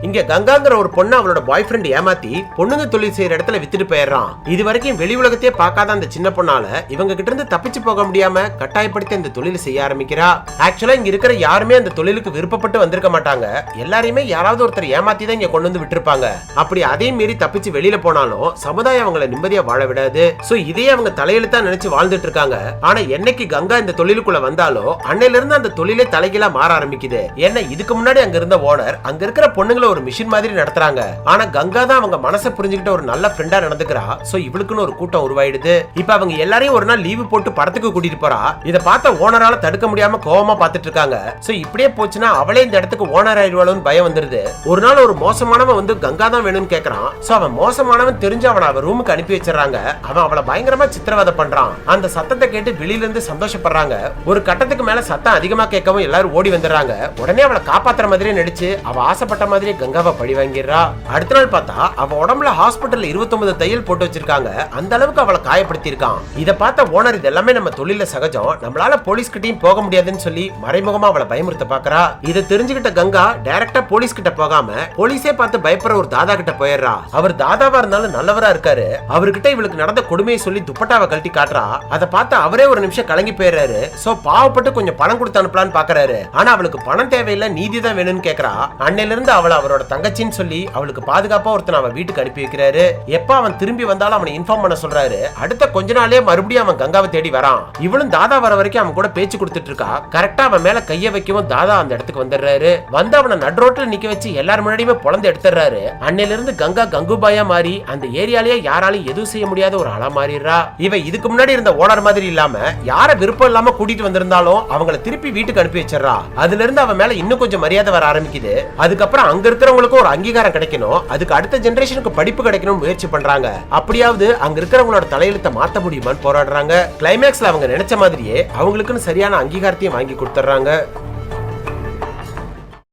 இங்க கங்காங்கிற ஒரு பொண்ணு அவளோட பாய் ஃப்ரெண்ட் ஏமாத்தி பொண்ணுங்க தொழில் செய்யற இடத்துல வித்துட்டு போயிடுறான். இது வரைக்கும் வெளி உலகத்தையே பார்க்காத அந்த சின்ன பொண்ணால இவங்க கிட்ட இருந்து தப்பிச்சு போக முடியாம கட்டாயப்படுத்தி அந்த தொழிலை செய்ய ஆரம்பிக்கிறா. ஆக்சுவலா இங்க இருக்கிற யாருமே அந்த தொழிலுக்கு விருப்பப்பட்டு வந்திருக்க மாட்டாங்க. எல்லாரையுமே யாராவது ஒருத்தர் ஏமாத்தி தான் இங்க கொண்டு வந்து விட்டுருப்பாங்க. அப்படி அதே மீறி தப்பிச்சு வெளியில போனாலும் சமுதாயம் அவங்களை நிம்மதியா வாழ விடாது. சோ இதையே அவங்க தலையெழுத்தா நினைச்சு வாழ்ந்துட்டு இருக்காங்க. ஆனா என்னைக்கு கங்கா இந்த தொழிலுக்குள்ள வந்தாலோ அன்னையில இருந்து அந்த தொழிலே தலைகீழா மாற ஆரம்பிக்குது. ஏன்னா இதுக்கு முன்னாடி அங்க இருந்த ஓனர் அங்க இருக்கிற பொண்ணுங்களை ஒரு மிஷின் மாதிரி நடத்துறாங்க. ஆனா கங்கா தான் அவங்க மனசை புரிஞ்சுக்கிட்ட ஒரு நல்ல ஃப்ரெண்டா நடந்துக்கிறா. சோ இவளுக்குன்னு ஒரு கூட்டம் உருவாயிடுது. இப்ப அவங்க எல்லாரையும் ஒரு நாள் லீவு போட்டு படத்துக்கு கூட்டிட்டு போறா. இத பார்த்த ஓனரால தடுக்க முடியாம கோவமா பாத்துட்டு இருக்காங்க. சோ இப்படியே போச்சுன்னா அவளே இந்த இடத்துக்கு ஓனர் ஆயிடுவாளுன்னு பயம் வந்துருது. ஒரு நாள் ஒரு மோசமானவன் வந்து கங்கா தான் வேணும்னு கேக்குறான். சோ அவன் மோசமானவன் தெரிஞ்சு அவனை அவ ரூமுக்கு அனுப்பி வச்சிடறாங்க. அவன் அவளை பயங்கரமா சித்திரவதை பண்றான். அந்த சத்தத்தை கேட்டு வெளியில இருந்து சந்தோஷப்படுறாங்க. ஒரு கட்டத்துக்கு மேல சத்தம் அதிகமா கேட்கவும் எல்லாரும் ஓடி வந்துடுறாங்க. உடனே அவளை காப்பாத்துற மாதிரியே நடிச்சு அவ ஆசைப்பட்ட மாதிரியே கங்காவை பழி வாங்கிடுறா. அடுத்த நாள் பார்த்தா அவ உடம்புல ஹாஸ்பிட்டல்ல 29 தையல் போட்டு வச்சிருக்காங்க. அந்த அளவுக்கு அவளை காயப்படுத்தி இருக்கான். இத பார்த்த ஓனர் இது எல்லாமே நம்ம தொழில சகஜம், நம்மளால போலீஸ் கிட்டையும் போக முடியாதுன்னு சொல்லி மறைமுகமா அவளை பயமுறுத்த பாக்குறா. இதை தெரிஞ்சுக்கிட்ட கங்கா டைரக்டா போலீஸ் கிட்ட போகாம போலீஸே பார்த்து பயப்படுற ஒரு தாதா கிட்ட போயிடுறா. அவர் தாதாவா இருந்தாலும் நல்லவரா இருக்காரு. அவர்கிட்ட இவளுக்கு நடந்த கொடுமையை சொல்லி துப்பட்டாவை கழட்டி காட்டுறா. அதை பார்த்து அவரே ஒரு நிமிஷம் கலங்கி போயிடுறாரு. சோ பாவப்பட்டு கொஞ்சம் பணம் கொடுத்து அனுப்பலான்னு பாக்குறாரு. ஆனா அவளுக்கு பணம் தேவையில்லை, நீதி தான் வேணும்னு கேக்குறா. அன்னையில இருந்து அவளை அவரோட தங்கச்சின்னு சொல்லி அவளுக்கு பாதுகாப்பா ஒருத்தன் அவன் வீட்டுக்கு அனுப்பி வைக்கிறாரு. எப்ப அவன் திரும்பி வந்தாலும் அவனை இன்ஃபார்ம் பண்ண சொல்றாரு. அடுத்த கொஞ்ச நாளே மறுபடியும் அவன் கங்காவை தேடி வரான். இவளும் தாதா வர வரைக்கும் அவன் கூட பேச்சு கொடுத்துட்டு இருக்கா. கரெக்டா அவன் மேல கைய வைக்கவும் தாதா அந்த இடத்துக்கு வந்துடுறாரு. வந்து அவனை நடுரோட்ல நிக்க வச்சு எல்லாரும் முன்னாடியுமே பொழந்து எடுத்துறாரு. அன்னையில இருந்து கங்கா கங்குபாயா மாறி அந்த ஏரியாலேயே யாராலையும் எதுவும் செய்ய முடியாத ஒரு ஆளா மாறிடுறா. இவ இதுக்கு முன்னாடி இருந்த ஓனர் மாதிரி இல்லாம யார விருப்பம் இல்லாம கூட்டிட்டு வந்திருந்தாலும் அவங்கள திருப்பி வீட்டுக்கு அனுப்பி வச்சிடறா. அதுல இருந்து அவன் மேல இன்னும் கொஞ்சம் மரியாதை வர ஆரம்பிக்குது. அதுக்கப்புறம் அங்க இருக்கிறவங்களுக்கும் ஒரு அங்கீகாரம் கிடைக்கணும், அதுக்கு அடுத்த ஜெனரேஷனுக்கு படிப்பு கிடைக்கணும் முயற்சி பண்றாங்க. அப்படியாவது அங்க இருக்கிறவங்களோட தலையெழுத்தை மாத்த முடியுமான்னு போராடுறாங்க. கிளைமேக்ஸ்ல அவங்க நினைச்ச மாதிரியே அவங்களுக்குன்னு சரியான அங்கீகாரத்தையும் வாங்கி கொடுத்துறாங்க.